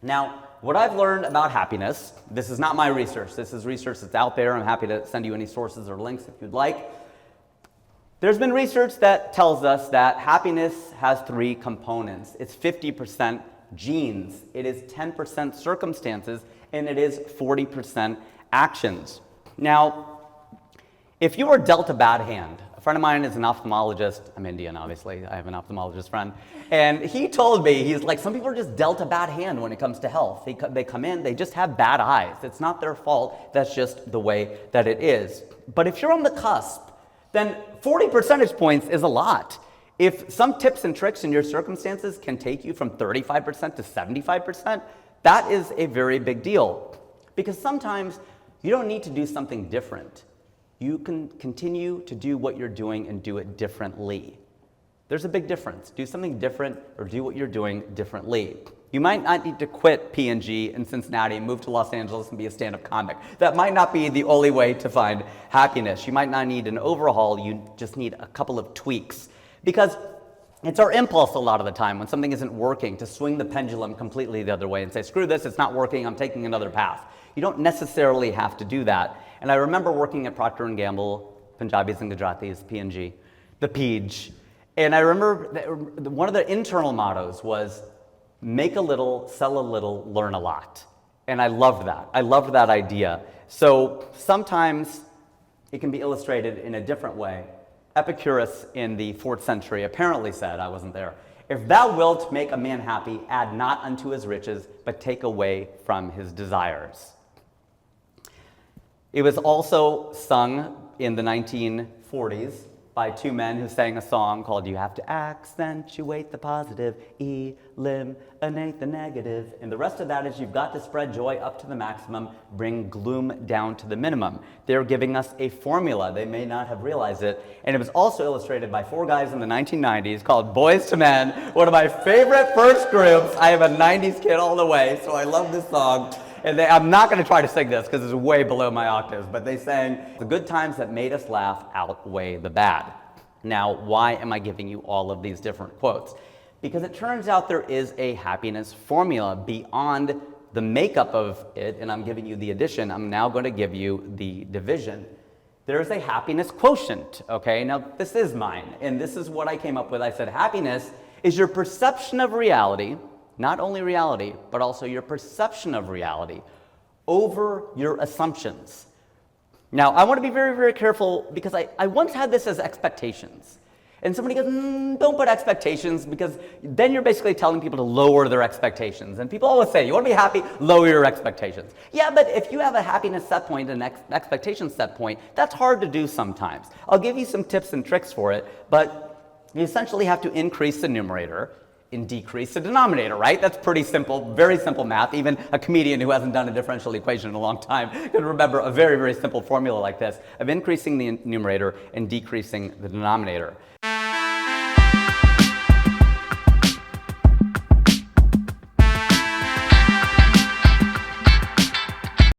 Now, what I've learned about happiness, this is not my research, this is research that's out there. I'm happy to send you any sources or links if you'd like. There's been research that tells us that happiness has three components. It's 50% genes, it is 10% circumstances, and it is 40% actions. Now, if you were dealt a bad hand, a friend of mine is an ophthalmologist. I'm Indian, obviously. I have an ophthalmologist friend. And he told me, he's like, some people are just dealt a bad hand when it comes to health. They come in, they just have bad eyes. It's not their fault. That's just the way that it is. But if you're on the cusp, then 40 percentage points is a lot. If some tips and tricks in your circumstances can take you from 35% to 75%, that is a very big deal. Because sometimes you don't need to do something different. You can continue to do what you're doing and do it differently. There's a big difference. Do something different or do what you're doing differently. You might not need to quit P&G in Cincinnati and move to Los Angeles and be a stand-up comic. That might not be the only way to find happiness. You might not need an overhaul. You just need a couple of tweaks. Because it's our impulse a lot of the time when something isn't working to swing the pendulum completely the other way and say, screw this, it's not working, I'm taking another path. You don't necessarily have to do that. And I remember working at Procter & Gamble, Punjabis and Gujaratis, P&G, the Peej. And I remember that one of the internal mottos was, make a little, sell a little, learn a lot. And I loved that. I loved that idea. So sometimes it can be illustrated in a different way. Epicurus in the 4th century apparently said, I wasn't there, if thou wilt make a man happy, add not unto his riches, but take away from his desires. It was also sung in the 1940s by two men who sang a song called You Have to Accentuate the Positive, Eliminate the Negative. And the rest of that is you've got to spread joy up to the maximum, bring gloom down to the minimum. They're giving us a formula. They may not have realized it. And it was also illustrated by four guys in the 1990s called Boyz II Men, one of my favorite first groups. I am a 90s kid all the way, so I love this song. And I'm not going to try to sing this because it's way below my octaves, but they sang, the good times that made us laugh outweigh the bad. Now, why am I giving you all of these different quotes? Because it turns out there is a happiness formula beyond the makeup of it, and I'm giving you the addition. I'm now going to give you the division. There's a happiness quotient, okay? Now, this is mine, and this is what I came up with. I said happiness is your perception of reality, not only reality, but also your perception of reality over your assumptions. Now, I want to be very, very careful because I once had this as expectations. And somebody goes, don't put expectations because then you're basically telling people to lower their expectations. And people always say, you want to be happy, lower your expectations. Yeah, but if you have a happiness set point and an expectation set point, that's hard to do sometimes. I'll give you some tips and tricks for it, but you essentially have to increase the numerator and decrease the denominator, right? That's pretty simple, very simple math. Even a comedian who hasn't done a differential equation in a long time can remember a very, very simple formula like this of increasing the numerator and decreasing the denominator.